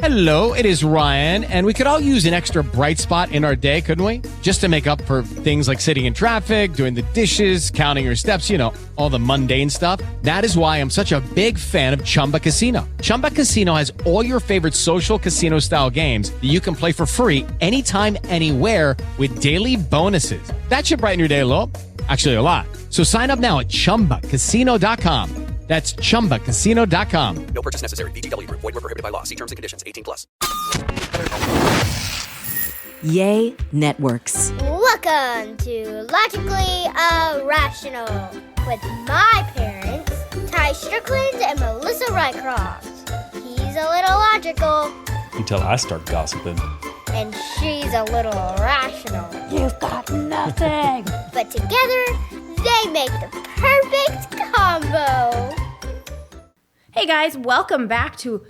Hello, it is Ryan, and we could all use an extra bright spot in our day, couldn't we? Just to make up for things like sitting in traffic, doing the dishes, counting your steps, you know, all the mundane stuff. That is why I'm such a big fan of Chumba Casino. Chumba Casino has all your favorite social casino-style games that you can play for free anytime, anywhere with daily bonuses. That should brighten your day a little. Actually, a lot. So sign up now at ChumbaCasino.com. That's ChumbaCasino.com. No purchase necessary. DWTS. Void where prohibited by law. See terms and conditions. 18+. Yay Networks. Welcome to Logically Irrational with my parents, Tye Strickland and Melissa Rycroft. He's a little logical. Until I start gossiping. And she's a little irrational. You've got nothing. But together, they make the perfect combo. Hey guys, welcome back to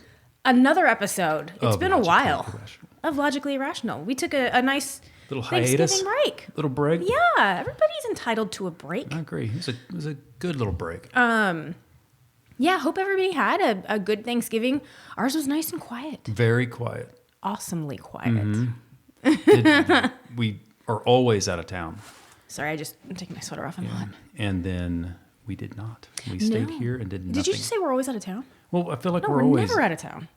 another episode. It's been a while of Logically Irrational. We took a nice little Thanksgiving break. Little break? Yeah, everybody's entitled to a break. I agree. It was a good little break. Yeah, hope everybody had a good Thanksgiving. Ours was nice and quiet. Very quiet. Awesomely quiet. Mm-hmm. We are always out of town. Sorry, I'm taking my sweater off. I'm hot. And then we did not. We stayed here and did nothing. Did you just say we're always out of town? Well, I feel like we're always never out of town.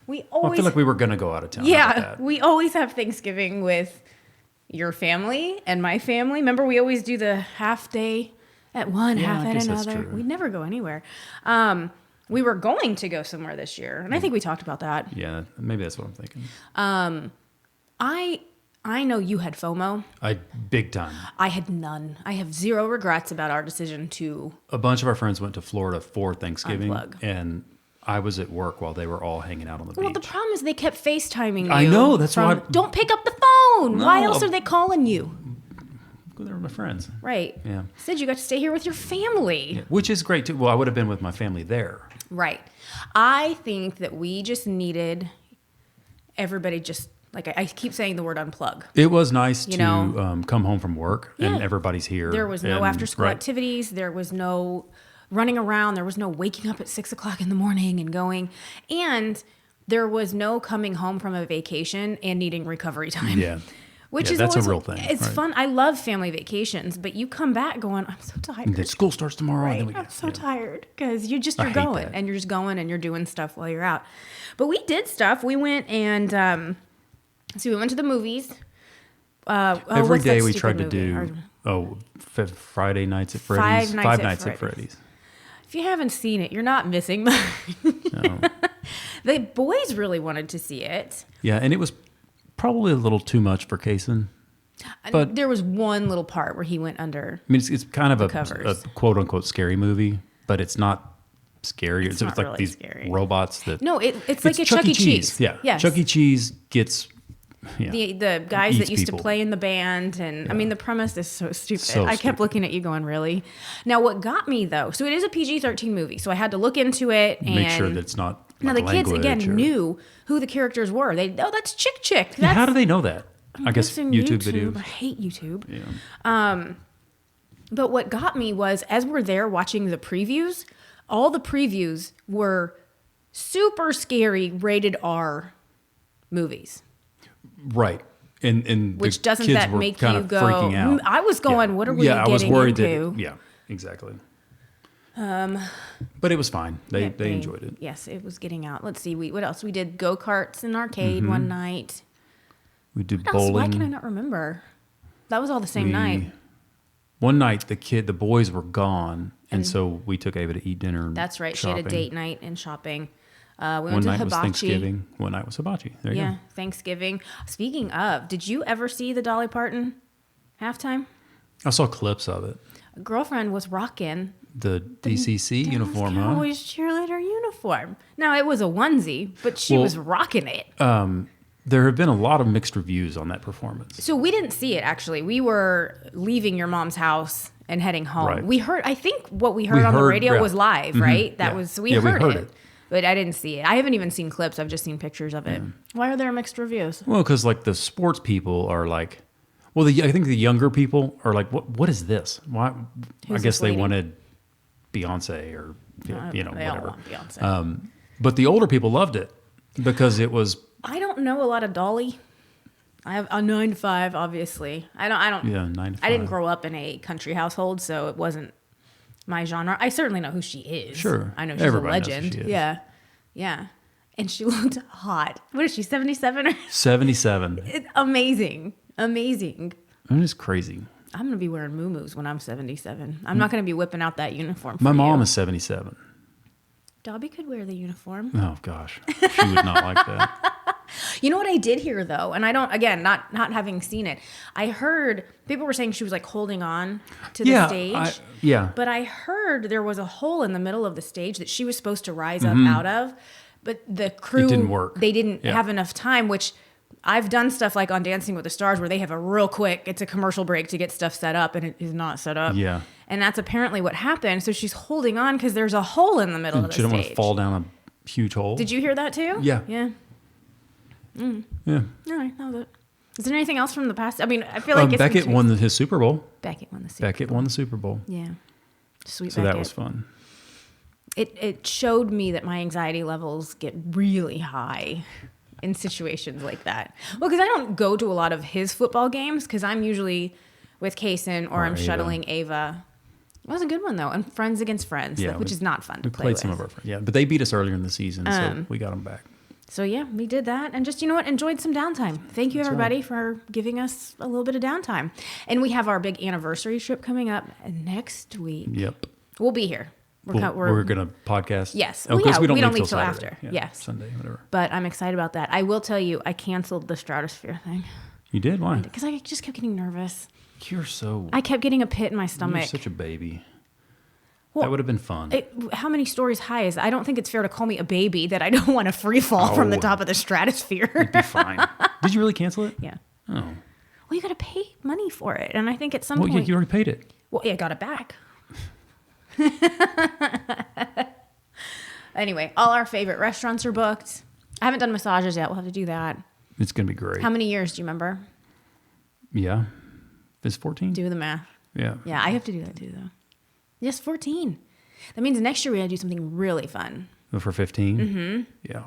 I feel like we were going to go out of town. Yeah, we always have Thanksgiving with your family and my family. Remember, we always do the half day at one, half at another. We never go anywhere. We were going to go somewhere this year, and I think we talked about that. Yeah, maybe that's what I'm thinking. I know you had FOMO. Big time. I had none. I have zero regrets about our decision to A bunch of our friends went to Florida for Thanksgiving, unplug. And I was at work while they were all hanging out on the beach. Well, the problem is they kept FaceTiming you. I know, that's why. Don't pick up the phone. No, Why else are they calling you? Go there with my friends. Right. Yeah. Said you got to stay here with your family. Yeah, which is great too. Well, I would have been with my family there. Right. I think that we just needed everybody just, like I keep saying the word unplug. It was nice to know? Come home from work and everybody's here. There was no after school activities. There was no running around. There was no waking up at 6 o'clock in the morning and going. And there was no coming home from a vacation and needing recovery time. Yeah. Which is that's always a real thing. It's fun. I love family vacations, but you come back going, I'm so tired. And then school starts tomorrow. Right. And then I'm so tired because you're I hate going that. and you're just going and you're doing stuff while you're out. But we did stuff. We went and we went to the movies. Every day we tried to do Friday nights at Freddy's. Five nights at Freddy's. If you haven't seen it, you're not missing much. No. The boys really wanted to see it. Yeah, and it was probably a little too much for Kaysen. But there was one little part where he went under. I mean, it's kind of a quote unquote scary movie, but it's not scary. It's not like really these scary. robots that. No, it's like a Chuck E. Cheese. Yeah, yes. Chuck E. Cheese gets. Yeah, the guys that used people. to play in the band, and I mean the premise is so stupid. I kept stupid. looking at you going, really? Now what got me though, so it is a PG-13 movie, so I had to look into it and make sure that it's not. Now the kids again knew who the characters were. That's Chick. Yeah, how do they know that? I guess YouTube videos. I hate YouTube. Yeah. But what got me was as we're there watching the previews, all the previews were super scary rated R movies. Right. And which the doesn't kids that were make kind you of go? freaking out. I was going, what are we getting I was worried into? that. Yeah, exactly. But it was fine. They enjoyed it. Yes, it was getting out. Let's see. What else? We did go-karts in arcade one night. We did What bowling. else? Why can I not remember? That was all the same night. One night, the boys were gone, and so we took Ava to eat dinner. That's right. Shopping. She had a date night and shopping. We went One to night Hibachi. was Thanksgiving. One night was hibachi. There you go. Thanksgiving. Speaking of, did you ever see the Dolly Parton halftime? I saw clips of it. A girlfriend was rocking The DCC uniform, huh? Cowboys cheerleader uniform. Now, it was a onesie, but she was rocking it. There have been a lot of mixed reviews on that performance. So we didn't see it, actually. We were leaving your mom's house and heading home. Right. We heard, I think what we heard on the radio was live, right? That yeah. was, we Yeah, heard it. But I didn't see it. I haven't even seen clips. I've just seen pictures of it. Why are there mixed reviews? Well, because like the sports people are like, well, I think the younger people are like, what is this? Why? I guess they wanted Beyonce or They whatever. all want Beyonce. But the older people loved it. Because it was. I don't know a lot of Dolly. I have a 9 to 5, obviously. I don't. Yeah, 9 to 5. I didn't grow up in a country household, so it wasn't my genre. I certainly know who she is. Sure. I know she's Everybody a knows who legend. she is. Yeah. Yeah. And she looked hot. What is she, 77? 77. Amazing. Amazing. That is crazy. I'm going to be wearing muumuus when I'm 77. I'm not going to be whipping out that uniform for My mom you. is 77. Dobby could wear the uniform. Oh, gosh. She would not like that. You know what I did hear, though? And I don't, again, not having seen it. I heard people were saying she was like holding on to the stage. Yeah. But I heard there was a hole in the middle of the stage that she was supposed to rise up out of. But the crew, It didn't work. They didn't have enough time, which I've done stuff like on Dancing with the Stars where they have a real quick, it's a commercial break to get stuff set up, and it is not set up. Yeah. And that's apparently what happened. So she's holding on because there's a hole in the middle of the She didn't stage. want to fall down a huge hole. Did you hear that too? Yeah. Yeah. Yeah. All right, that was it. Is there anything else from the past? I mean, I feel like it's Beckett won his Super Bowl. Beckett won the Super Beckett won the Super Bowl. Yeah. Sweet So Beckett. that was fun. It showed me that my anxiety levels get really high in situations like that. Well, because I don't go to a lot of his football games because I'm usually with Kaysen or I'm Ava. shuttling Ava. It was a good one, though. And Friends Against Friends, Yeah, which is not fun to We play played with. some of our friends. Yeah, but they beat us earlier in the season, so we got them back. So, yeah, we did that. And just, you know what, enjoyed some downtime. Thank you, everybody, for giving us a little bit of downtime. And we have our big anniversary trip coming up next week. Yep. We'll be here. We're going to podcast? Yes. Oh, Well, 'cause yeah, we don't leave leave till till Saturday. after. Yeah, Yes. Sunday, whatever. But I'm excited about that. I will tell you, I canceled the Stratosphere thing You did? Why? because I just kept getting nervous. You're so... I kept getting a pit in my You're stomach. such a baby. Well, that would have been fun. How many stories high is? I don't think it's fair to call me a baby that I don't want to free fall from the Oh. top of the stratosphere. It'd be fine. Did you really cancel it? Yeah. Oh. Well, you got to pay money for it, and I think at some Well, point you already paid it. Well, yeah, I got it back. Anyway, all our favorite restaurants are booked. I haven't done massages yet. We'll have to do that. It's going to be great. How many years do you remember? Yeah. It's 14? Do the math. Yeah. Yeah, I have to do that too, though. Yes, 14. That means next year we gotta do something really fun. For 15? Mm-hmm. Yeah.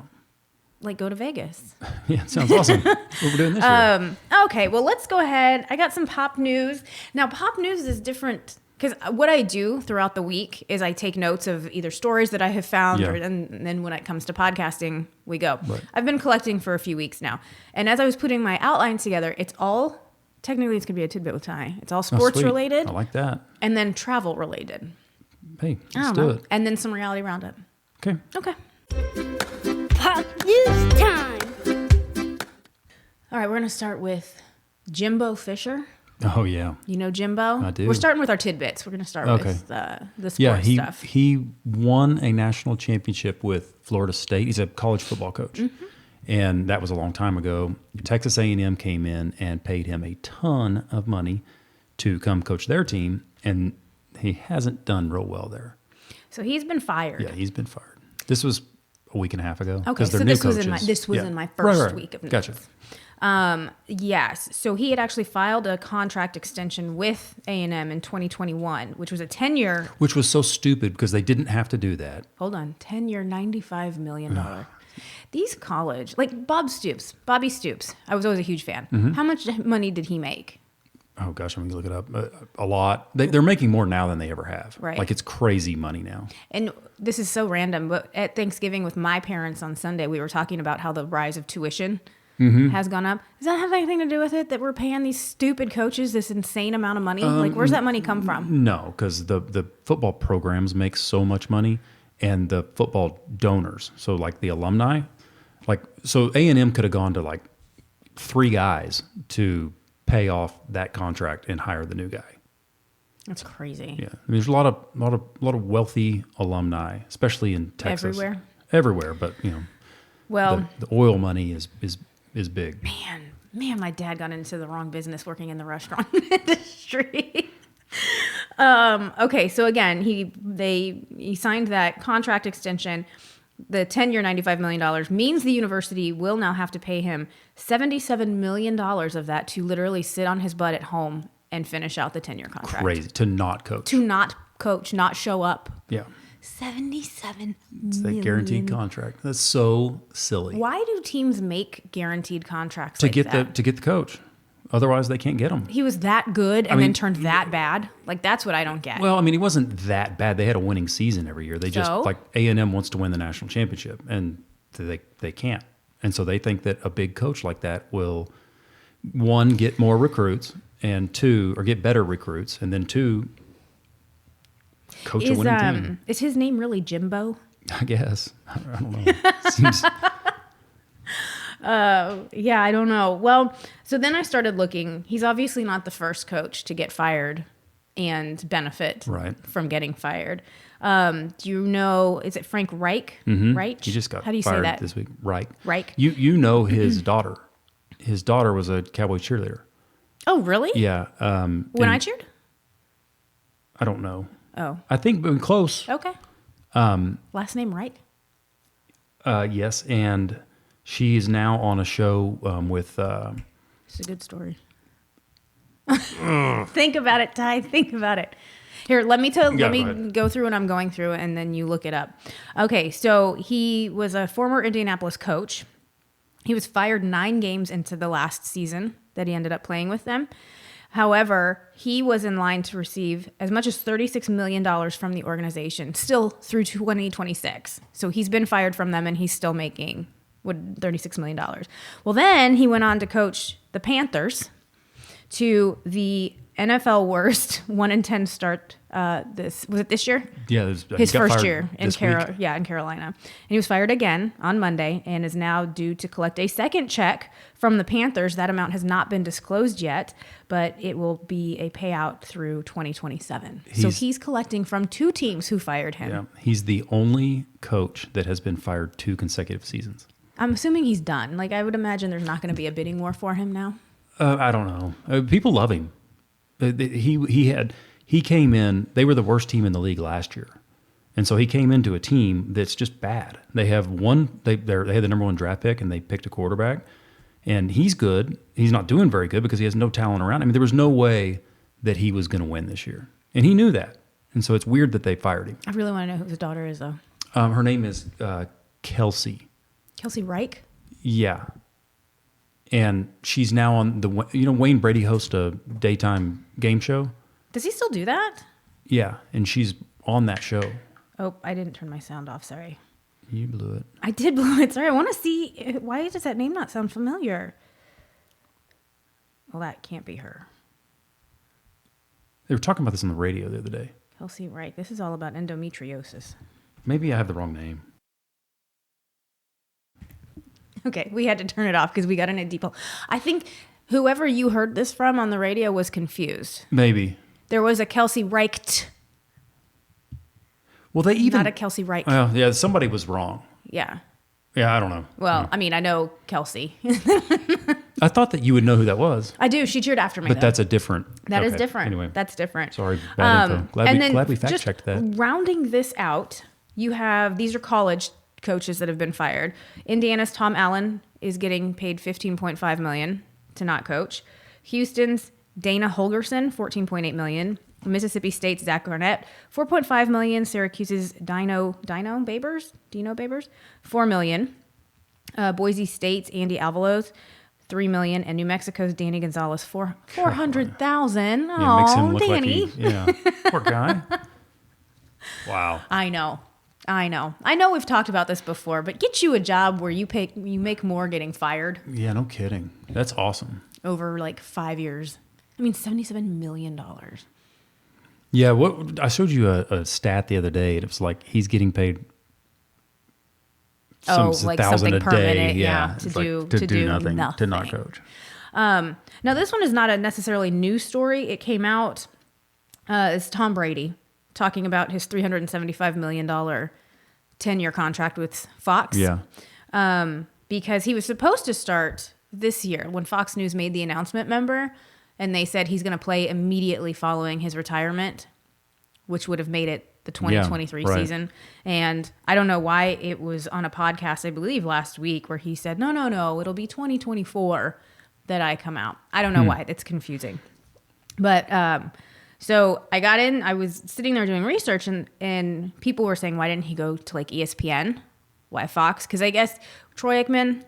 Like go to Vegas. Yeah, it sounds awesome. What we're doing this year. Okay, well, let's go ahead. I got some pop news. Now, pop news is different because what I do throughout the week is I take notes of either stories that I have found, Yeah. and then when it comes to podcasting, we go. Right. I've been collecting for a few weeks now. And as I was putting my outlines together, it's all, technically it's going to be a tidbit with Tye. It's all Oh, sports sweet. related I like that. and then travel related. Hey, I let's don't do know. it. And then some reality roundup. Okay. Okay. Pop news time. All right, we're going to start with Jimbo Fisher. Oh, yeah. You know Jimbo? I do. We're starting with our tidbits. We're going to start Okay. with the sports Yeah, stuff. he won a national championship with Florida State. He's a college football coach. Mm-hmm. And that was a long time ago. Texas A&M came in and paid him a ton of money to come coach their team, and he hasn't done real well there. So he's been fired. Yeah, he's been fired. This was a week and a half ago. Okay, 'cause they're so new this was in my coaches. in my first Right. week of notes. Gotcha. Yes. So he had actually filed a contract extension with A&M in 2021, which was a 10-year. Which was so stupid because they didn't have to do that. Hold on, 10-year, $95 million. These college, like Bobby Stoops. I was always a huge fan. Mm-hmm. How much money did he make? Oh gosh, I'm gonna look it up. A lot. They're making more now than they ever have. Right. Like it's crazy money now. And this is so random, but at Thanksgiving with my parents on Sunday, we were talking about how the rise of tuition has gone up. Does that have anything to do with it that we're paying these stupid coaches this insane amount of money? Like, where's that money come from? No, because the football programs make so much money, and the football donors. So like the alumni, so A&M could have gone to like 3 guys to pay off that contract and hire the new guy. That's crazy. Yeah, there's a lot of wealthy alumni, especially in Texas. Everywhere, but Well, the oil money is big. man, my dad got into the wrong business working in the restaurant industry. Okay, so again, he signed that contract extension. The 10-year, $95 million means the university will now have to pay him $77 million of that to literally sit on his butt at home and finish out the 10-year contract. Crazy to not coach. To not coach, not show up. Yeah. $77 It's that million. guaranteed contract. That's so silly. Why do teams make guaranteed contracts To like get that? the coach. Otherwise, they can't get him. He was that good and then turned that bad? Like, that's what I don't get. Well, I mean, he wasn't that bad. They had a winning season every year. They just, So? like, A&M wants to win the national championship, and they can't. And so they think that a big coach like that will, one, get more recruits, and two, or get better recruits, and then two, coach a winning team. Is his name really Jimbo? I guess. I don't know. Seems, Yeah, I don't know. Well, so then I started looking. He's obviously not the first coach to get fired and benefit Right. from getting fired. Do you know, is it Frank Reich? Reich? he just got How do you fired say that? this week. Reich. Reich. You know his daughter. His daughter was a Cowboy cheerleader. Oh, really? Yeah. When I cheered? I don't know. Oh, I think but close. okay. Last name Reich? Yes, and she is now on a show with. It's a good story. Think about it, Ty. Think about it. Here, let me go go through what I'm going through, and then you look it up. Okay, so he was a former Indianapolis coach. He was fired 9 games into the last season that he ended up playing with them. However, he was in line to receive as much as $36 million from the organization, still through 2026. So he's been fired from them, and he's still making $36 million. Well, then he went on to coach the Panthers to the NFL worst 1-10 start. Was it this year? Yeah, His first year in this week. in Carolina. And he was fired again on Monday and is now due to collect a second check from the Panthers. That amount has not been disclosed yet, but it will be a payout through 2027. So he's collecting from 2 teams who fired him. Yeah, he's the only coach that has been fired 2 consecutive seasons. I'm assuming he's done. Like, I would imagine there's not going to be a bidding war for him now. I don't know. People love him. He came in. They were the worst team in the league last year, and so he came into a team that's just bad. They have They had the number 1 draft pick, and they picked a quarterback, and he's good. He's not doing very good because he has no talent around. I mean, there was no way that he was going to win this year, and he knew that. And so it's weird that they fired him. I really want to know who his daughter is, though. Her name is Kelsey. Kelsey Reich? Yeah. And she's now on Wayne Brady hosts a daytime game show. Does he still do that? Yeah, and she's on that show. Oh, I didn't turn my sound off. Sorry. You blew it. I did blow it. Sorry. I want to see. Why does that name not sound familiar? Well, that can't be her. They were talking about this on the radio the other day. Kelsey Reich. This is all about endometriosis. Maybe I have the wrong name. Okay, we had to turn it off because we got in a deep hole. I think whoever you heard this from on the radio was confused. Maybe. There was a Kelsey Reich. Well, they even... Not a Kelsey Reich. Well, yeah, somebody was wrong. Yeah. Yeah, I don't know. Well, I mean, I know Kelsey. I thought that you would know who that was. I do. She cheered after me. But though. that's a different... That is okay, different. Anyway. That's different. Sorry, bad info. Glad we just fact-checked that. Rounding this out, you have... These are college coaches that have been fired. Indiana's Tom Allen is getting paid $15.5 million to not coach. Houston's Dana Holgerson, $14.8 million. Mississippi State's Zach Garnett, $4.5 million. Syracuse's Dino Babers, $4 million. Boise State's Andy Avalos, $3 million, and New Mexico's Danny Gonzalez, $400,000. Yeah, makes him Oh, look Danny. like yeah. Poor guy. Wow. I know. We've talked about this before, but get you a job where you make more getting fired. Yeah, no kidding. That's awesome. Over like 5 years. I mean, $77 million. Yeah, what I showed you a stat the other day. It was like he's getting paid like $1,000 something a permanent, day. Yeah, It's to like do nothing, nothing. to not coach. Now, this one is not a necessarily new story. It came out as Tom Brady talking about his $375 million 10-year contract with Fox. Yeah. Because he was supposed to start this year when Fox News made the announcement, remember? And they said he's going to play immediately following his retirement, which would have made it the 2023 right. season. And I don't know why it was on a podcast, I believe last week, where he said, no, it'll be 2024 that I come out. I don't know why. It's confusing. But So I got in, I was sitting there doing research and people were saying, why didn't he go to like ESPN? Why Fox? Because I guess Troy Aikman,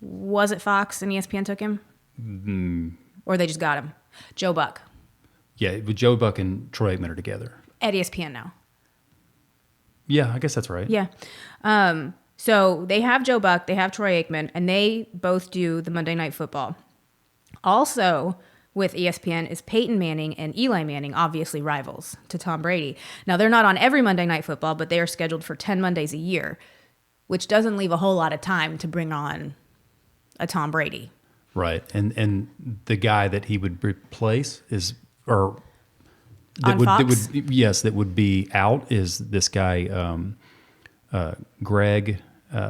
was it Fox and ESPN took him? Or they just got him? Joe Buck. Yeah, but Joe Buck and Troy Aikman are together. At ESPN now. Yeah, I guess that's right. Yeah. So they have Joe Buck, they have Troy Aikman, and they both do the Monday Night Football. Also with ESPN is Peyton Manning and Eli Manning, obviously rivals to Tom Brady. Now, they're not on every Monday Night Football, but they are scheduled for 10 Mondays a year, which doesn't leave a whole lot of time to bring on a Tom Brady. Right. And the guy that he would replace is, or on Fox? that would be out is this guy, Greg.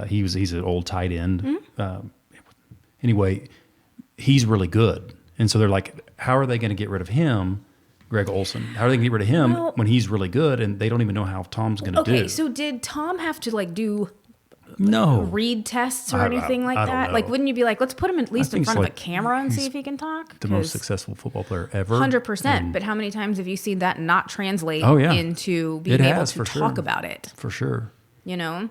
He's an old tight end. Anyway, he's really good. And so they're like, how are they going to get rid of him, Greg Olson? How are they going to get rid of him when he's really good and they don't even know how Tom's going to do? Okay, so did Tom have to like do read tests or anything like I that? don't know. Like, wouldn't you be like, let's put him at least in front of a camera and see if he can talk? The most successful football player ever. 100%. But how many times have you seen that not translate into being able to talk about it? For sure. You know?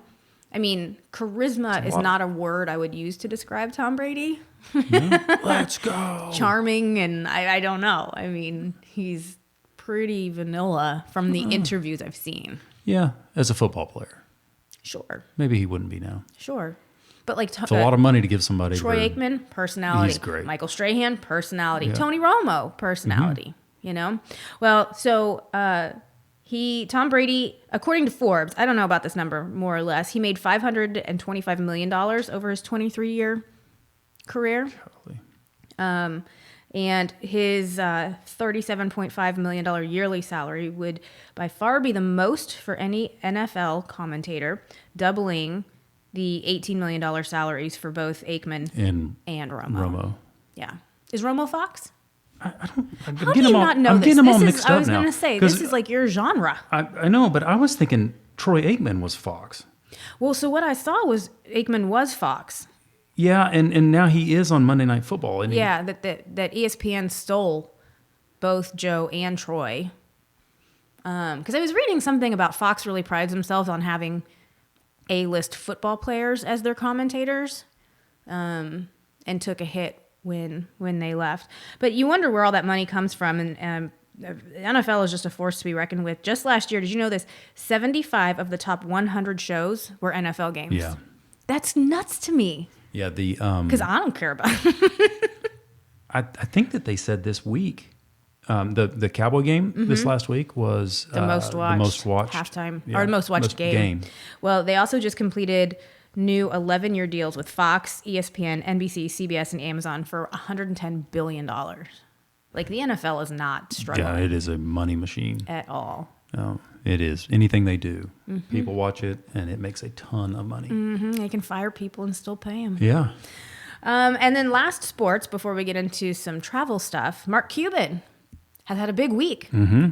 I mean, charisma is not a word I would use to describe Tom Brady. Let's go. Charming, and I don't know. I mean, he's pretty vanilla from the interviews I've seen. Yeah, as a football player. Sure. Maybe he wouldn't be now. Sure. But like it's a lot of money to give somebody. Troy Aikman, personality. He's great. Michael Strahan, personality. Yeah. Tony Romo, personality. You know? Well, so Tom Brady, according to Forbes, I don't know about this number more or less, he made $525 million over his 23-year career. And his $37.5 million yearly salary would by far be the most for any NFL commentator, doubling the $18 million salaries for both Aikman and Romo. Yeah. Is Romo Fox? I'm How do you not know this? Getting them all mixed up now. I was going to say, this is like your genre. I know, but I was thinking Troy Aikman was Fox. Well, so what I saw was Aikman was Fox. Yeah, and now he is on Monday Night Football. And that ESPN stole both Joe and Troy. Because I was reading something about Fox really prides themselves on having A-list football players as their commentators, and took a hit when they left. But you wonder where all that money comes from, and the NFL is just a force to be reckoned with. Just last year, did you know this? 75 of the top 100 shows were NFL games. Yeah. That's nuts to me. Yeah, because I don't care about it. I think that they said this week, the Cowboy game this last week was the most watched halftime or most watched game. Well, they also just completed new 11-year deals with Fox, ESPN, NBC, CBS, and Amazon for $110 billion. Like, the NFL is not struggling. Yeah, it is a money machine. At all. Oh, it is. Anything they do, people watch it, and it makes a ton of money. They can fire people and still pay them. Yeah. And then last sports, before we get into some travel stuff, Mark Cuban has had a big week.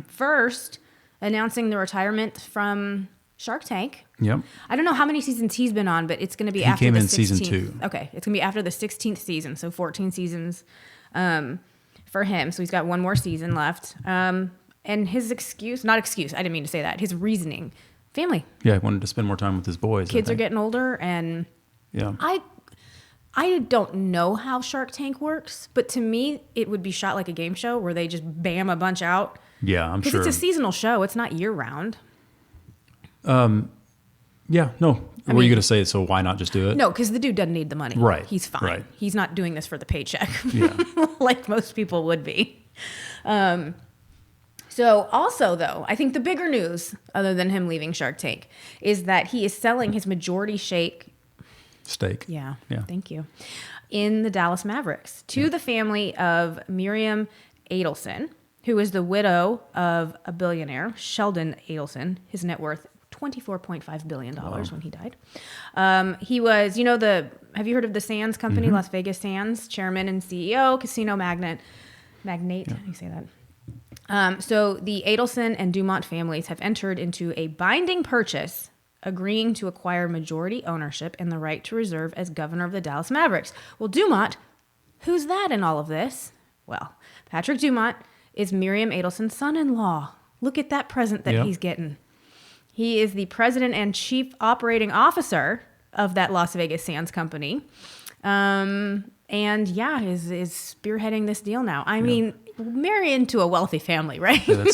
First, announcing the retirement from Shark Tank. Yep. I don't know how many seasons he's been on, but it's going to be after the 16th. He came in season 2. Okay. It's going to be after the 16th season, so 14 seasons for him. So he's got one more season left. And his not excuse, I didn't mean to say that, his reasoning, family. Yeah, he wanted to spend more time with his boys. Kids are getting older, and yeah. I don't know how Shark Tank works, but to me, it would be shot like a game show where they just bam a bunch out. Yeah, I'm sure. Because it's a seasonal show. It's not year-round. Yeah, no. Were you going to say, so why not just do it? No, because the dude doesn't need the money. Right. He's fine. Right. He's not doing this for the paycheck. Yeah. Like most people would be. So also, though, I think the bigger news, other than him leaving Shark Tank, is that he is selling his majority stake. Yeah. Thank you. In the Dallas Mavericks to the family of Miriam Adelson, who is the widow of a billionaire, Sheldon Adelson. His net worth $24.5 billion when he died. He was, have you heard of the Sands Company, Las Vegas Sands, chairman and CEO, casino magnate. How do you say that? So the Adelson and Dumont families have entered into a binding purchase, agreeing to acquire majority ownership and the right to reserve as governor of the Dallas Mavericks. Well, Dumont, who's that in all of this? Well, Patrick Dumont is Miriam Adelson's son-in-law. Look at that present that he's getting. He is the president and chief operating officer of that Las Vegas Sands company. And yeah, is spearheading this deal now. I mean, marry into a wealthy family, right? Yeah,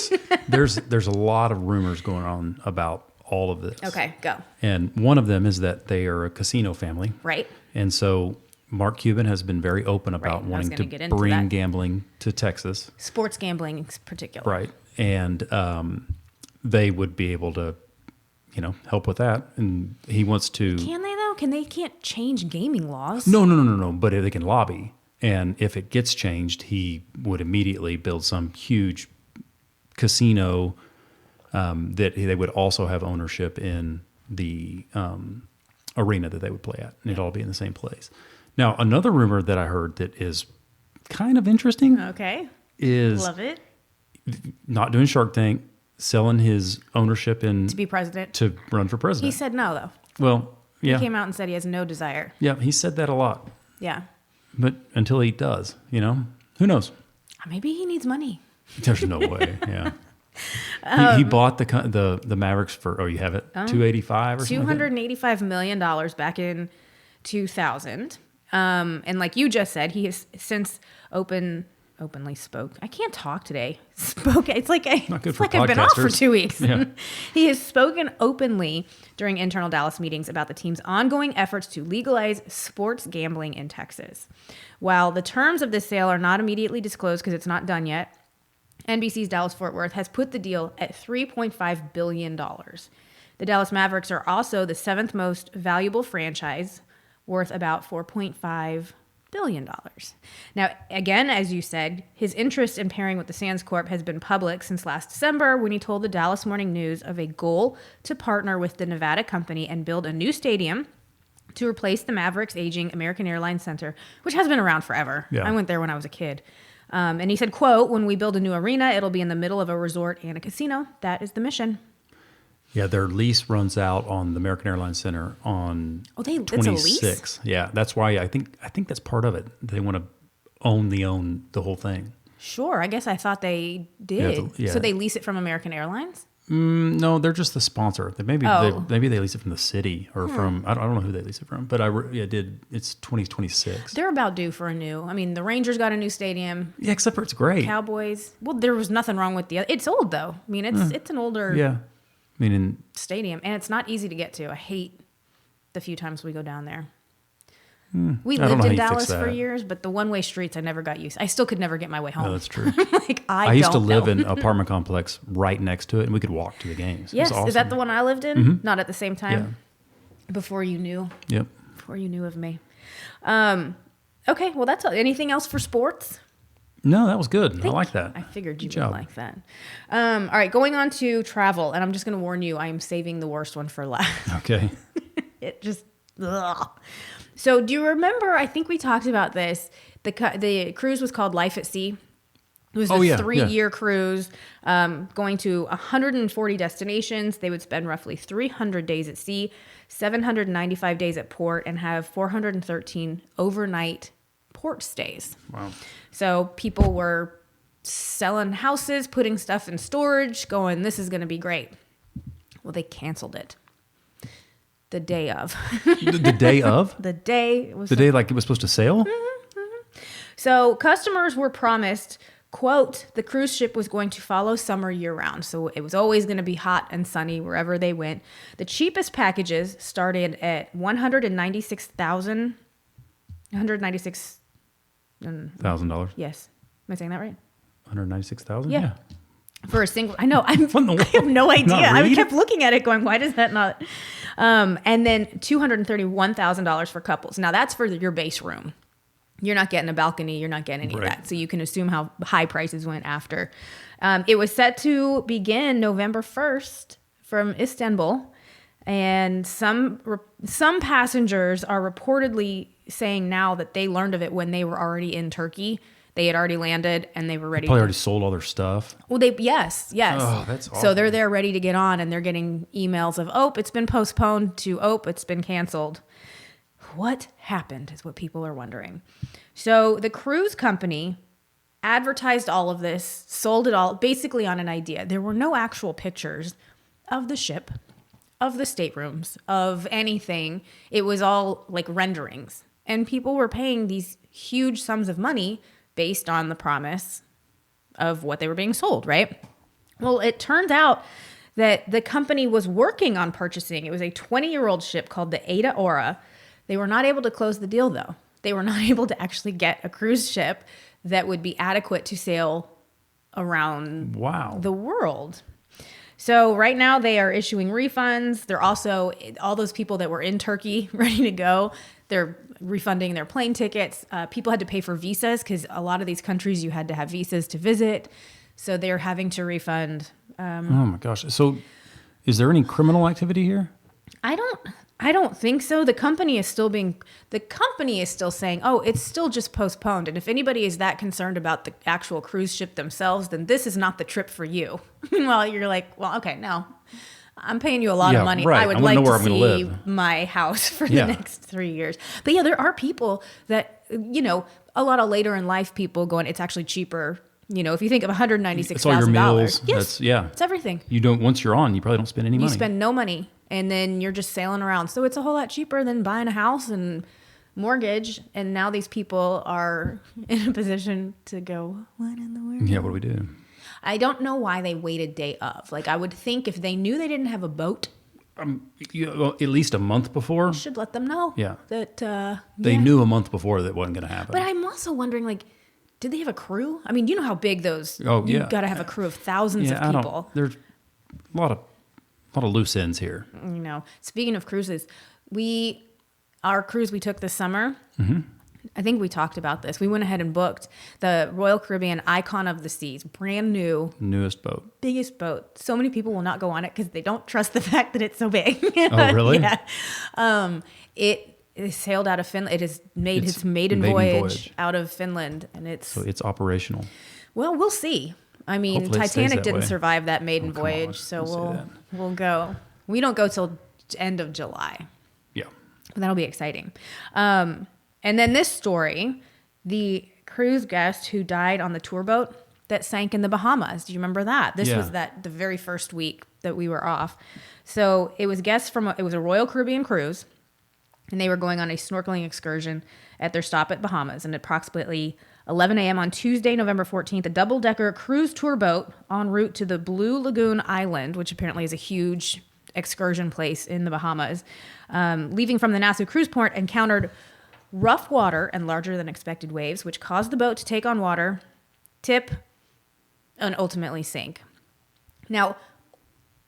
there's a lot of rumors going on about all of this. Okay, go. And one of them is that they are a casino family. Right. And so Mark Cuban has been very open about wanting to bring gambling to Texas. Sports gambling in particular. Right. And they would be able to, help with that. And he wants to... Can they, though? They can't change gaming laws. No. But they can lobby. And if it gets changed, he would immediately build some huge casino that they would also have ownership in the arena that they would play at. And it'd all be in the same place. Now, another rumor that I heard that is kind of interesting. Okay. Is... Love it. Not doing Shark Tank, selling his ownership to be president. To run for president. He said no, though. Well, yeah. He came out and said he has no desire. Yeah, he said that a lot. Yeah. But until he does, who knows? Maybe he needs money. There's no way, yeah. He bought the Mavericks for, you have it, $285 or something? $285 million back in 2000. And like you just said, he has since openly spoke. I can't talk today. It's like I've been off for 2 weeks. Yeah. He has spoken openly during internal Dallas meetings about the team's ongoing efforts to legalize sports gambling in Texas. While the terms of this sale are not immediately disclosed because it's not done yet, NBC's Dallas-Fort Worth has put the deal at $3.5 billion. The Dallas Mavericks are also the 7th most valuable franchise, worth about $4.5 billion. Now, again, as you said, his interest in pairing with the Sands Corp has been public since last December when he told the Dallas Morning News of a goal to partner with the Nevada company and build a new stadium to replace the Mavericks' aging American Airlines Center, which has been around forever. Yeah. I went there when I was a kid. And he said, quote, "When we build a new arena, it'll be in the middle of a resort and a casino. That is the mission." Yeah, their lease runs out on the American Airlines Center on 26. That's a lease? Yeah, that's why I think that's part of it. They want to own the whole thing. Sure, I guess I thought they did. Yeah. So they lease it from American Airlines? No, they're just the sponsor. Maybe they lease it from the city or from I don't know who they lease it from, but it's 2026. They're about due for a new. I mean, the Rangers got a new stadium. Yeah, except for it's great. Cowboys. Well, there was nothing wrong with the other. It's old though. I mean, it's an older stadium, and it's not easy to get to. I hate the few times we go down there. We lived in Dallas for years, but the one-way streets I never got used. I still could never get my way home. No, that's true. I used to live in an apartment complex right next to it, and we could walk to the games. Yes, awesome. Is that the one I lived in? Mm-hmm. Not at the same time. Yeah. Before you knew. Yep. Before you knew of me. Okay, well that's all. Anything else for sports? No, that was good. I like that. I figured you would like that. All right, going on to travel, and I'm just going to warn you, I am saving the worst one for last. Okay. It just. Ugh. So do you remember, I think we talked about this, the cruise was called Life at Sea. It was a 3-year cruise going to 140 destinations. They would spend roughly 300 days at sea, 795 days at port, and have 413 overnight port stays. Wow. So people were selling houses, putting stuff in storage, going, this is going to be great. Well, they canceled it. The day of. The day of? The day. The day like it was supposed to sail? Mm-hmm, mm-hmm. So customers were promised, quote, the cruise ship was going to follow summer year-round. So it was always going to be hot and sunny wherever they went. The cheapest packages started at $196,000. $1,000? Yes. Am I saying that right? $196,000? Yeah. For a single, I know, I have no idea. I kept looking at it going, why does that not? And then $231,000 for couples. Now that's for your base room. You're not getting a balcony. You're not getting any of that. So you can assume how high prices went after. It was set to begin November 1st from Istanbul. And some passengers are reportedly saying now that they learned of it when they were already in Turkey. They had already landed and they were ready. Probably already sold all their stuff. Well, yes. Oh, that's awesome. So they're there ready to get on, and they're getting emails of, it's been postponed to, it's been canceled. What happened is what people are wondering. So the cruise company advertised all of this, sold it all basically on an idea. There were no actual pictures of the ship, of the staterooms, of anything. It was all like renderings. And people were paying these huge sums of money based on the promise of what they were being sold, right? Well, it turned out that the company was working on purchasing. It was a 20-year-old ship called the Ada Aura. They were not able to close the deal, though. They were not able to actually get a cruise ship that would be adequate to sail around the world. So right now they are issuing refunds. They're also, all those people that were in Turkey ready to go, they're refunding their plane tickets. People had to pay for visas because a lot of these countries you had to have visas to visit. So they're having to refund. Oh my gosh. So is there any criminal activity here? I don't think so. The company is still saying, oh, it's still just postponed. And if anybody is that concerned about the actual cruise ship themselves, then this is not the trip for you. Meanwhile, you're like, well, okay, no, I'm paying you a lot of money. Right. I would like to see my house for the next 3 years. But yeah, there are people that, a lot of later in life people going, it's actually cheaper. If you think of $196,000. It's all your meals. Yes, it's everything. Once you're on, you probably don't spend any money. You spend no money. And then you're just sailing around. So it's a whole lot cheaper than buying a house and mortgage. And now these people are in a position to go, what in the world? Yeah, what do we do? I don't know why they waited day of. Like, I would think if they knew they didn't have a boat. At least a month before. You should let them know. Yeah. That they knew a month before that wasn't going to happen. But I'm also wondering, like, did they have a crew? I mean, you know how big those... You've got to have a crew of thousands of people. There's a lot of loose ends here. Speaking of cruises, our cruise we took this summer, I think we talked about this. We went ahead and booked the Royal Caribbean Icon of the Seas, brand new. Newest boat. Biggest boat. So many people will not go on it because they don't trust the fact that it's so big. Oh, really? Yeah. It sailed out of Finland. It has made its maiden voyage out of Finland. So it's operational. Well, we'll see. I mean, Hopefully Titanic didn't survive that maiden voyage, so we'll go. We don't go till end of July. Yeah. But that'll be exciting. And then this story, the cruise guest who died on the tour boat that sank in the Bahamas. Do you remember that? This was the very first week that we were off. So it was it was a Royal Caribbean cruise, and they were going on a snorkeling excursion at their stop at Bahamas. And approximately 11 a.m. on Tuesday, November 14th, a double-decker cruise tour boat en route to the Blue Lagoon Island, which apparently is a huge excursion place in the Bahamas, leaving from the Nassau cruise port, encountered rough water and larger than expected waves, which caused the boat to take on water, tip, and ultimately sink. Now,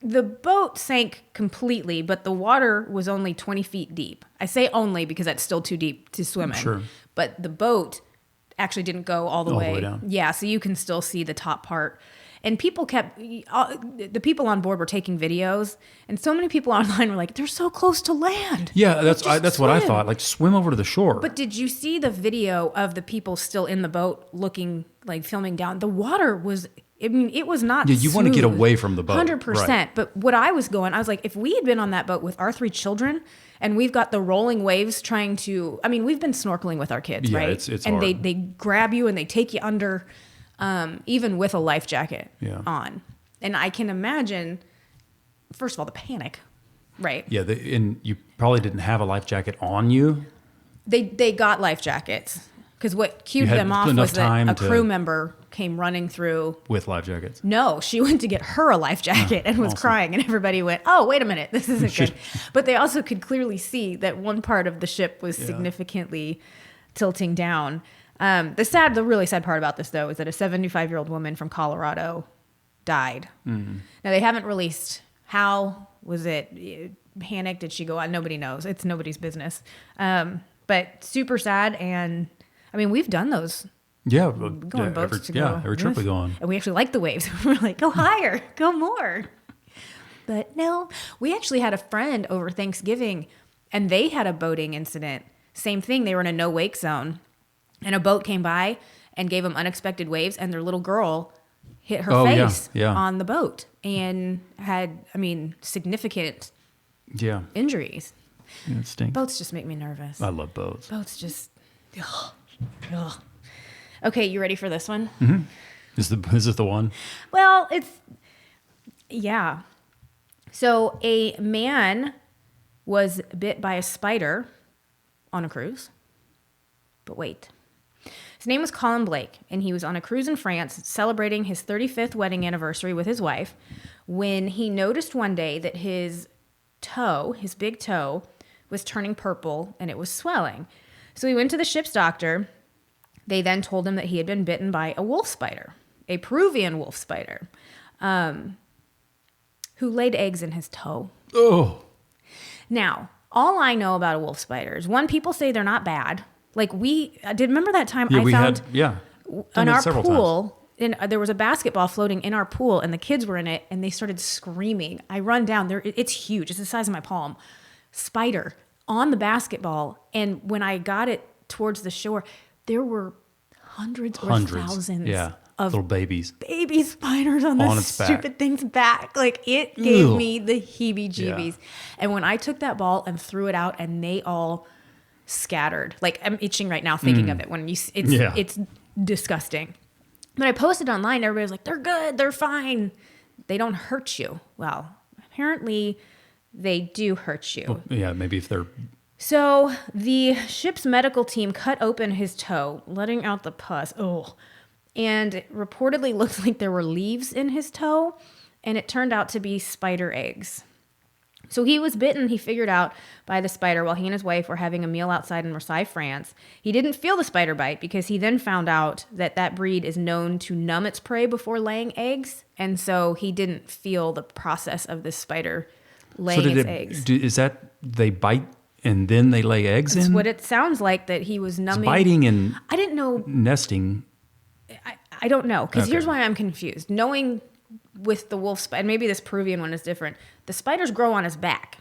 the boat sank completely, but the water was only 20 feet deep. I say only because that's still too deep to swim in. Sure. But the boat actually didn't go all the way down. Yeah, so you can still see the top part. And the people on board were taking videos, and so many people online were like, "They're so close to land." Yeah, that's what I thought. Like, swim over to the shore. But did you see the video of the people still in the boat looking, like filming down? The water was. I mean, it was not. Yeah, you want to get away from the boat. 100%. Right. But what I was like, if we had been on that boat with our 3 children, and we've got the rolling waves trying to. I mean, we've been snorkeling with our kids, right? It's and hard. they grab you and they take you under. Even with a life jacket on. And I can imagine, first of all, the panic, right? Yeah, and you probably didn't have a life jacket on you. They got life jackets. Because what cued them off was that a crew member came running through. With life jackets? No, she went to get her a life jacket and was crying. And everybody went, oh, wait a minute, this isn't good. But they also could clearly see that one part of the ship was significantly tilting down. The really sad part about this, though, is that a 75-year-old woman from Colorado died. Mm-hmm. Now, they haven't released how. Was it panic? Did she go out? Nobody knows. It's nobody's business. But super sad. And, I mean, we've done those. Yeah. We go on boats to go. Every trip we go on. And we actually like the waves. We're like, go higher, go more. But no, we actually had a friend over Thanksgiving, and they had a boating incident. Same thing. They were in a no-wake zone. And a boat came by and gave them unexpected waves, and their little girl hit her face on the boat and had, significant injuries. Yeah, it stinks. Boats just make me nervous. I love boats. Boats just, Okay, you ready for this one? Mm-hmm. Is this the one? Well, yeah. So a man was bit by a spider on a cruise. But wait. His name was Colin Blake, and he was on a cruise in France celebrating his 35th wedding anniversary with his wife when he noticed one day that his big toe, was turning purple and it was swelling. So he went to the ship's doctor. They then told him that he had been bitten by a wolf spider, a Peruvian wolf spider, who laid eggs in his toe. Oh. Now, all I know about a wolf spider is, one, people say they're not bad. Like remember that time I found in our pool, there was a basketball floating in our pool and the kids were in it and they started screaming. I run down there. It's huge. It's the size of my palm. Spider on the basketball. And when I got it towards the shore, there were hundreds or thousands of little baby spiders on this stupid thing's back. Like, it gave me the heebie-jeebies. Yeah. And when I took that ball and threw it out and they all scattered, like, I'm itching right now thinking of it. When it's disgusting. But I posted online, everybody was like, they're good, they're fine, they don't hurt you. Well, apparently they do hurt you. Well, yeah, maybe if they're... So the ship's medical team cut open his toe, letting out the pus. Oh, and it reportedly looked like there were leaves in his toe, and it turned out to be spider eggs. So he was bitten, he figured out, by the spider while he and his wife were having a meal outside in Marseille, France. He didn't feel the spider bite because he then found out that breed is known to numb its prey before laying eggs. And so he didn't feel the process of this spider laying its eggs. Is that they bite and then they lay eggs in? That's what it sounds like, that he was numbing. It's biting and I didn't know. Nesting. I don't know, because here's why I'm confused. Knowing with the wolf spider, maybe this Peruvian one is different. The spiders grow on his back.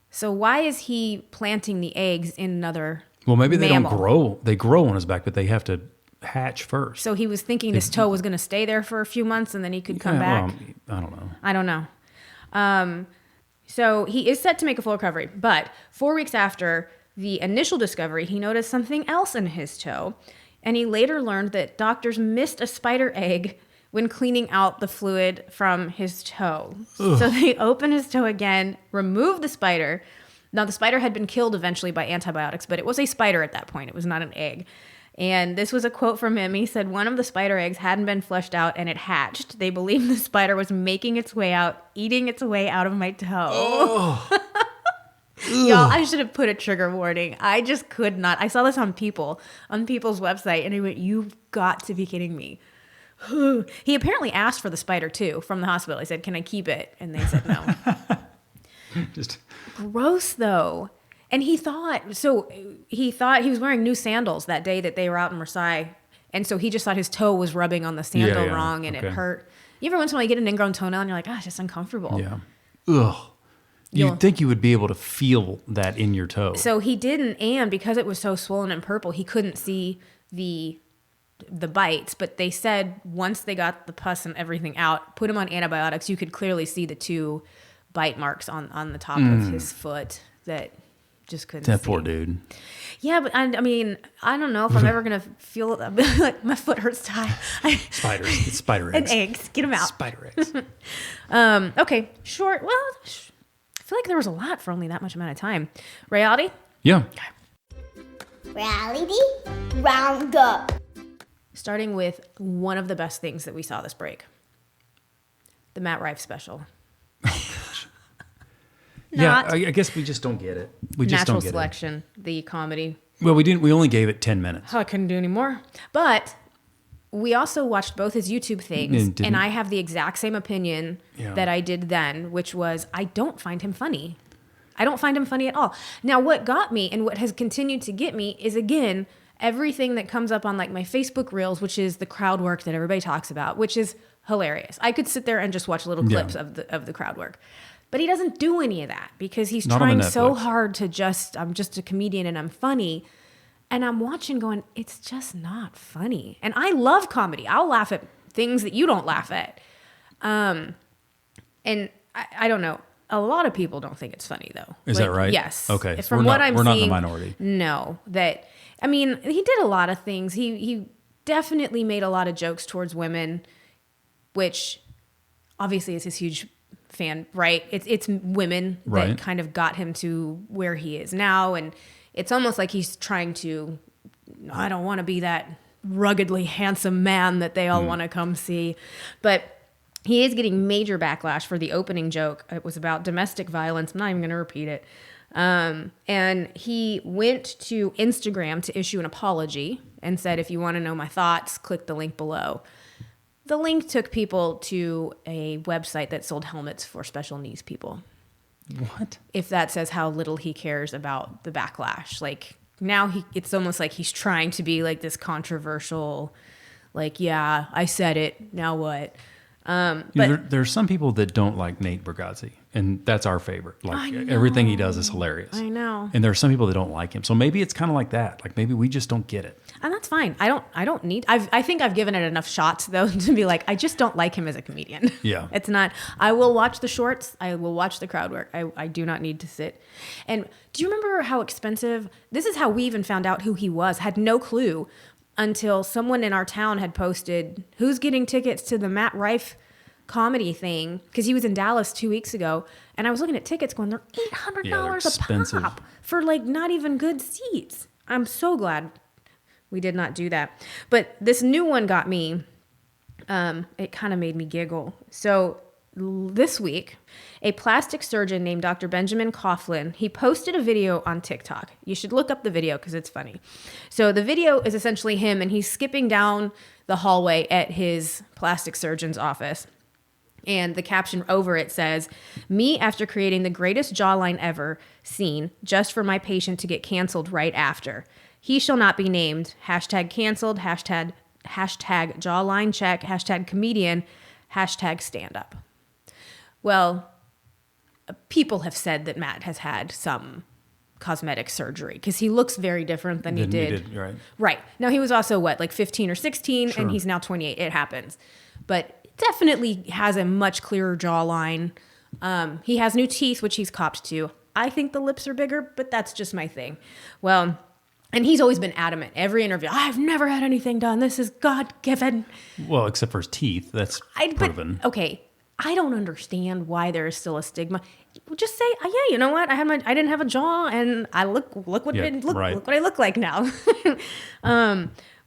So why is he planting the eggs in another Well, maybe they mammal? don't grow. They grow on his back, but they have to hatch first. So he was thinking his toe was going to stay there for a few months and then he could come back. Well, I don't know. So he is set to make a full recovery. But 4 weeks after the initial discovery, he noticed something else in his toe. And he later learned that doctors missed a spider egg when cleaning out the fluid from his toe. Ugh. So they opened his toe again, removed the spider. Now, the spider had been killed eventually by antibiotics, but it was a spider at that point. It was not an egg. And this was a quote from him. He said, one of the spider eggs hadn't been fleshed out and it hatched. They believed the spider was making its way out, eating its way out of my toe. Oh. Y'all, I should have put a trigger warning. I just could not. I saw this on people's website, and I went, you've got to be kidding me. He apparently asked for the spider too from the hospital. He said, can I keep it? And they said no. Just gross though. And he thought he was wearing new sandals that day that they were out in Marseille. And so he just thought his toe was rubbing on the sandal wrong and it hurt. You ever once in a while you get an ingrown toenail and you're like, it's just uncomfortable. Yeah. Ugh. You'd think you would be able to feel that in your toe. So he didn't, and because it was so swollen and purple, he couldn't see the bites, but they said once they got the pus and everything out, put him on antibiotics, you could clearly see the 2 bite marks on the top of his foot that just couldn't see. That poor dude. Yeah, but I mean, I don't know if I'm ever going to feel like my foot hurts Tye. Spiders. It's spider eggs. And eggs. Get them out. Spider eggs. Okay, short. Well, I feel like there was a lot for only that much amount of time. Reality? Yeah. Reality Roundup. Starting with one of the best things that we saw this break. The Matt Rife special. Oh, gosh. Yeah, I guess we just don't get it. We just don't get Natural Selection, the comedy. Well, we didn't. We only gave it 10 minutes. Oh, I couldn't do any more. But we also watched both his YouTube things, and I have the exact same opinion that I did then, which was I don't find him funny. I don't find him funny at all. Now, what got me and what has continued to get me is, again, everything that comes up on like my Facebook Reels, which is the crowd work that everybody talks about, which is hilarious. I could sit there and just watch little clips of the crowd work. But he doesn't do any of that because he's trying so hard to I'm just a comedian and I'm funny. And I'm watching going, it's just not funny. And I love comedy. I'll laugh at things that you don't laugh at. And I don't know. A lot of people don't think it's funny though. Is that right? Yes. Okay. From what I'm seeing. We're not in the minority. No. I mean, he did a lot of things. He definitely made a lot of jokes towards women, which obviously is his huge fan, right? It's women that kind of got him to where he is now. And it's almost like he's trying to, I don't want to be that ruggedly handsome man that they all want to come see. But he is getting major backlash for the opening joke. It was about domestic violence. I'm not even going to repeat it. And he went to Instagram to issue an apology and said, if you want to know my thoughts, click the link below. The link took people to a website that sold helmets for special needs people. What? If that says how little he cares about the backlash. Like, now it's almost like he's trying to be like this controversial, like, yeah, I said it, now what? But there's some people that don't like Nate Bargatze, and that's our favorite. Like, everything he does is hilarious. I know. And there are some people that don't like him. So maybe it's kind of like that. Like, maybe we just don't get it. And that's fine. I think I've given it enough shots though to be like, I just don't like him as a comedian. Yeah. It's not, I will watch the shorts. I will watch the crowd work. I do not need to sit. And do you remember how expensive, this is how we even found out who he was, had no clue until someone in our town had posted, who's getting tickets to the Matt Rife comedy thing, because he was in Dallas 2 weeks ago, and I was looking at tickets going, they're $800 a pop for like not even good seats. I'm so glad we did not do that. But this new one got me, it kind of made me giggle. So this week, a plastic surgeon named Dr. Benjamin Coughlin, he posted a video on TikTok. You should look up the video because it's funny. So the video is essentially him, and he's skipping down the hallway at his plastic surgeon's office. And the caption over it says, "Me after creating the greatest jawline ever seen, just for my patient to get canceled right after. He shall not be named. Hashtag canceled. Hashtag jawline check. Hashtag comedian. Hashtag stand up." Well, people have said that Matt has had some cosmetic surgery because he looks very different than he did. Right. Right. Now, he was also, like 15 or 16, and he's now 28. It happens. But definitely has a much clearer jawline. He has new teeth, which he's copped to. I think the lips are bigger, but that's just my thing. Well, and he's always been adamant. Every interview, I've never had anything done. This is God-given. Well, except for his teeth. That's proven. Okay. I don't understand why there is still a stigma. Just say, yeah, you know what? I didn't have a jaw, and I look what I look like now.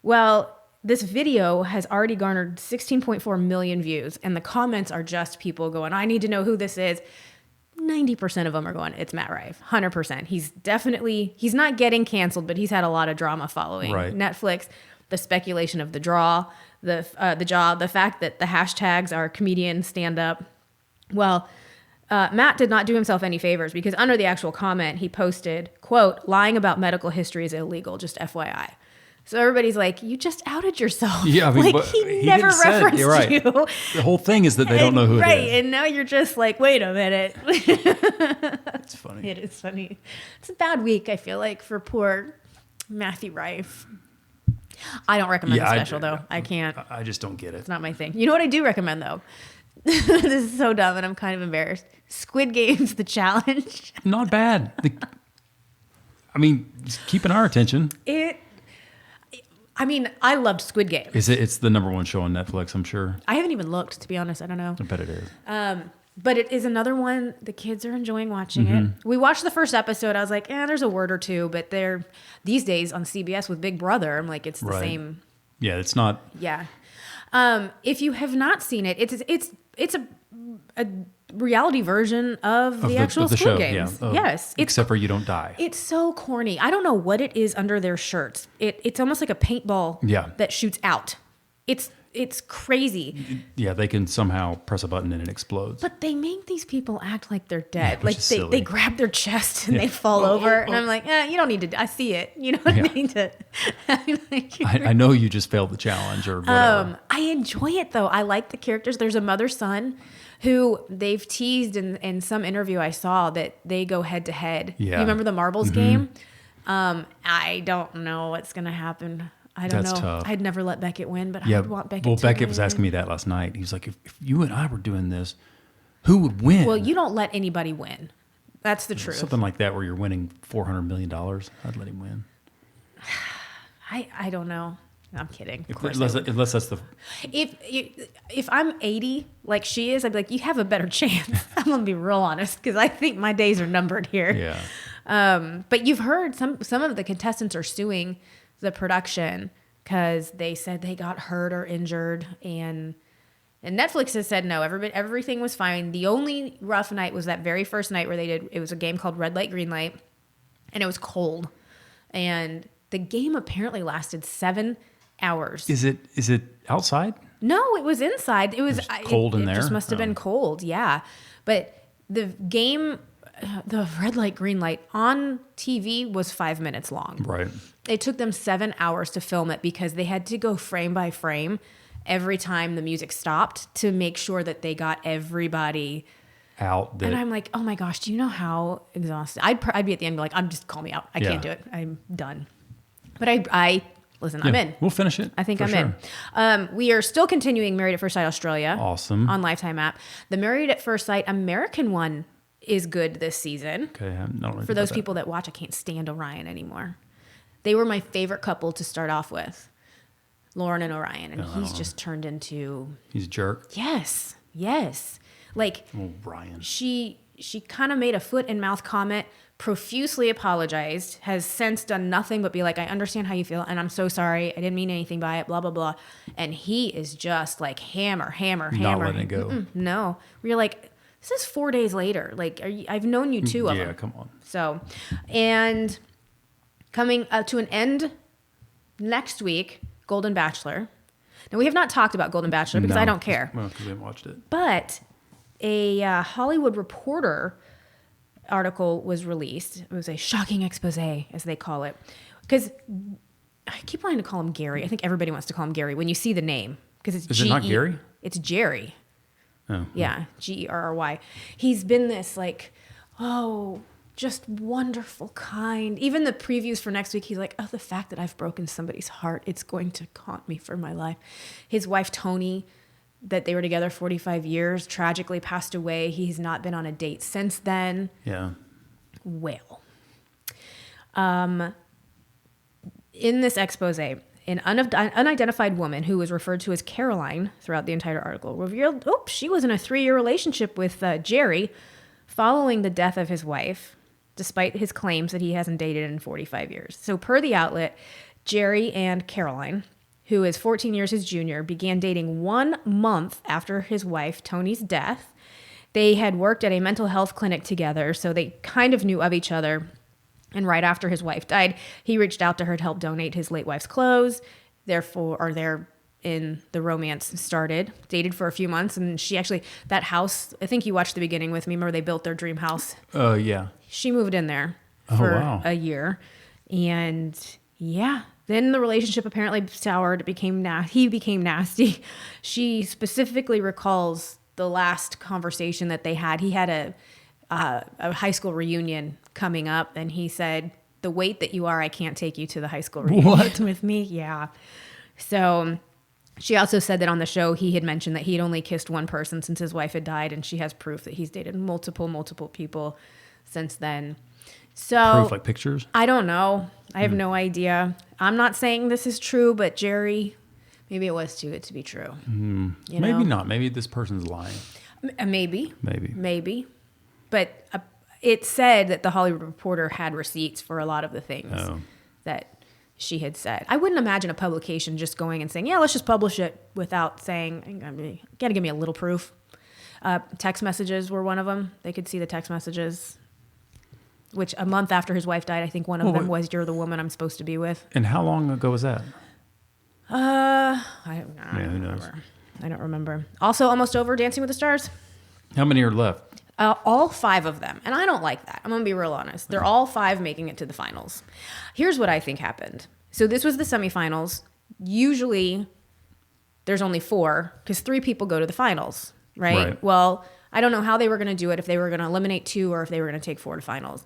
Well, this video has already garnered 16.4 million views, and the comments are just people going, I need to know who this is. 90% of them are going, it's Matt Rife. 100%. He's not getting canceled, but he's had a lot of drama following Netflix, the speculation of the draw, the jaw, the fact that the hashtags are comedian, stand up. Well, Matt did not do himself any favors, because under the actual comment, he posted, quote, "Lying about medical history is illegal, just FYI." So everybody's like, you just outed yourself. Yeah, I mean, like, he never referenced you. The whole thing is that they don't know who it is. Right, and now you're just like, wait a minute. It's funny. It is funny. It's a bad week, I feel like, for poor Matthew Rife. I don't recommend the special, though. I can't. I just don't get it. It's not my thing. You know what I do recommend, though? This is so dumb, and I'm kind of embarrassed. Squid Game's The Challenge. Not bad. It's keeping our attention. I loved Squid Game. It's the number one show on Netflix, I'm sure. I haven't even looked, to be honest. I don't know. I bet it is. But it is another one. The kids are enjoying watching it. We watched the first episode. I was like, there's a word or two, but they're these days on CBS with Big Brother. I'm like, it's the same. Yeah, it's not. Yeah. If you have not seen it, it's a reality version of the actual the Squid show. Games. Yeah. Yes. Except for you don't die. It's so corny. I don't know what it is under their shirts. It's almost like a paintball that shoots out. It's crazy. Yeah, they can somehow press a button and it explodes. But they make these people act like they're dead. Yeah, like they grab their chest and they fall over. And I'm like, you don't need to. I see it. You don't need to. I know you just failed the challenge or whatever. I enjoy it though. I like the characters. There's a mother-son who they've teased in some interview I saw that they go head to head. Yeah. You remember the marbles game? I don't know what's going to happen. I don't know. Tough. I'd never let Beckett win, but I would want Beckett to win. Well, Beckett was asking me that last night. He was like, if you and I were doing this, who would win? Well, you don't let anybody win. That's the truth. Something like that where you're winning $400 million. I'd let him win. I don't know. I'm kidding. Unless that's the... If I'm 80 like she is, I'd be like, you have a better chance. I'm going to be real honest because I think my days are numbered here. Yeah. But you've heard some of the contestants are suing the production because they said they got hurt or injured, and Netflix has said no, everything was fine. The only rough night was that very first night where it was a game called Red Light, Green Light, and it was cold. And the game apparently lasted 7 hours. Is it outside? No, it was inside. It was cold in there? It just must have been cold, yeah. But the game, the Red Light, Green Light on TV was 5 minutes long. Right. It took them 7 hours to film it because they had to go frame by frame every time the music stopped to make sure that they got everybody out. And I'm like, oh my gosh, do you know how exhausted? I'd be at the end like, just call me out. I can't do it. I'm done. But listen, I'm in. We'll finish it. I think I'm in. We are still continuing Married at First Sight Australia. Awesome. On Lifetime app. The Married at First Sight American one is good this season. Okay. For those people that watch, I can't stand Orion anymore. They were my favorite couple to start off with. Lauren and Orion. And he's just turned into... He's a jerk? Yes. Like... Oh, Brian. She kind of made a foot and mouth comment, profusely apologized, has since done nothing but be like, I understand how you feel, and I'm so sorry. I didn't mean anything by it, blah, blah, blah. And he is just like hammer. Not letting it go. No. We're like, this is 4 days later. Like, I've known you 2 of them. Yeah, come on. So, and coming to an end next week, Golden Bachelor. Now, we have not talked about Golden Bachelor because I don't care. Well, because we haven't watched it. But a Hollywood Reporter article was released. It was a shocking expose, as they call it. Because I keep wanting to call him Gary. I think everybody wants to call him Gary when you see the name. Because it's Is it not Gary? It's Jerry. Oh. Yeah, Gerry. He's been this like, just wonderful, kind. Even the previews for next week, he's like, the fact that I've broken somebody's heart, it's going to haunt me for my life. His wife, Tony, that they were together 45 years, tragically passed away. He's not been on a date since then. Yeah. Well, in this expose, an unidentified woman who was referred to as Caroline throughout the entire article revealed, she was in a 3-year relationship with Jerry following the death of his wife, despite his claims that he hasn't dated in 45 years. So per the outlet, Jerry and Caroline, who is 14 years his junior, began dating 1 month after his wife, Tony's death. They had worked at a mental health clinic together, so they kind of knew of each other. And right after his wife died, he reached out to her to help donate his late wife's clothes. In the romance started, dated for a few months. And she actually, that house, I think you watched the beginning with me. Remember they built their dream house? Oh, yeah. She moved in there for a year. And yeah, then the relationship apparently soured. He became nasty. She specifically recalls the last conversation that they had. He had a high school reunion coming up, and he said, "The weight that you are, I can't take you to the high school reunion with me." Yeah. So she also said that on the show, he had mentioned that he had only kissed one person since his wife had died, and she has proof that he's dated multiple people since then. So proof, like pictures? I don't know. I have no idea. I'm not saying this is true, but Jerry, maybe it was too good to be true. Maybe not. Maybe this person's lying. Maybe. But it said that the Hollywood Reporter had receipts for a lot of the things that she had said. I wouldn't imagine a publication just going and saying, yeah, let's just publish it without saying, you got to give me a little proof. Text messages were one of them. They could see the text messages, which a month after his wife died, I think one of them was, "You're the woman I'm supposed to be with." And how long ago was that? I don't know. Yeah, who knows? I don't remember. Also, almost over Dancing with the Stars. How many are left? All 5 of them. And I don't like that. I'm going to be real honest. They're all 5 making it to the finals. Here's what I think happened. So this was the semifinals. Usually there's only 4 because 3 people go to the finals, right? Well, I don't know how they were going to do it, if they were going to eliminate 2 or if they were going to take 4 to finals.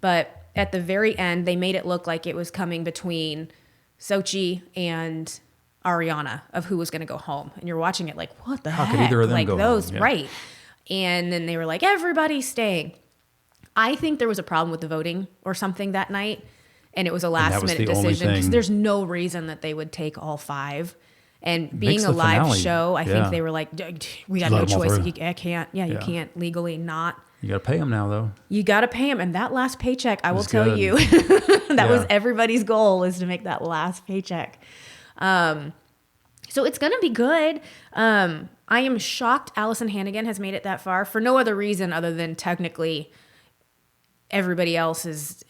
But at the very end, they made it look like it was coming between Sochi and Ariana of who was going to go home. And you're watching it like, what the heck? How could either of them like go those, home? Yeah. Right. And then they were like, everybody's staying. I think there was a problem with the voting or something that night. And it was a last-minute decision because there's no reason that they would take all 5. And being a live finale. Show, I think they were like, we got no choice. I can't. Yeah, you can't legally not. You got to pay them now, though. You got to pay them. And that last paycheck, I will tell you, that was everybody's goal, is to make that last paycheck. So it's going to be good. I am shocked Allison Hannigan has made it that far for no other reason other than technically everybody else is...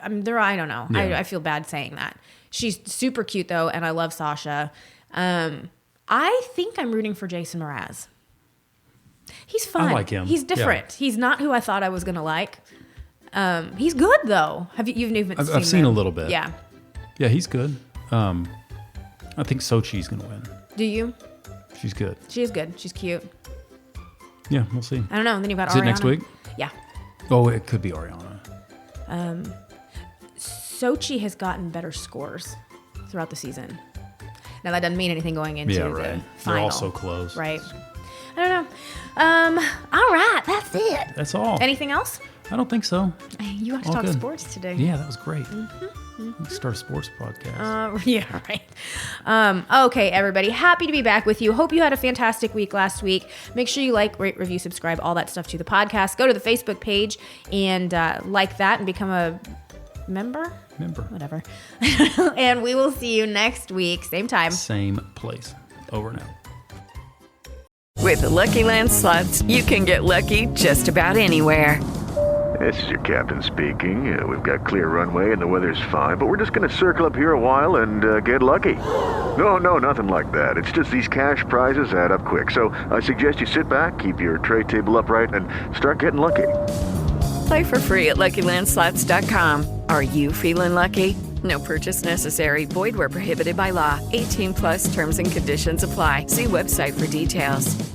I don't know. Yeah. I feel bad saying that. She's super cute though, and I love Sasha. I think I'm rooting for Jason Mraz. He's fun. I like him. He's different. Yeah. He's not who I thought I was gonna like. He's good though. Have you've even seen? I've seen a little bit. Yeah. Yeah, he's good. I think Sochi's gonna win. Do you? She's good. She is good. She's cute. Yeah, we'll see. I don't know. Then you've got Ariana. Is it next week? Yeah. Oh, it could be Ariana. Sochi has gotten better scores throughout the season. Now that doesn't mean anything going into the final. They're all so close. Right. I don't know. All right, that's it. That's all. Anything else? I don't think so. You got to talk sports today. Yeah, that was great. Mm-hmm. Start a sports podcast. Yeah, right. Okay, everybody. Happy to be back with you. Hope you had a fantastic week last week. Make sure you like, rate, review, subscribe, all that stuff to the podcast. Go to the Facebook page and like that and become a member. Whatever. And we will see you next week. Same time. Same place. Over and out. With the Lucky Land Slots, you can get lucky just about anywhere. This is your captain speaking. We've got clear runway and the weather's fine, but we're just going to circle up here a while and get lucky. No, nothing like that. It's just these cash prizes add up quick. So I suggest you sit back, keep your tray table upright, and start getting lucky. Play for free at LuckyLandSlots.com. Are you feeling lucky? No purchase necessary. Void where prohibited by law. 18+ terms and conditions apply. See website for details.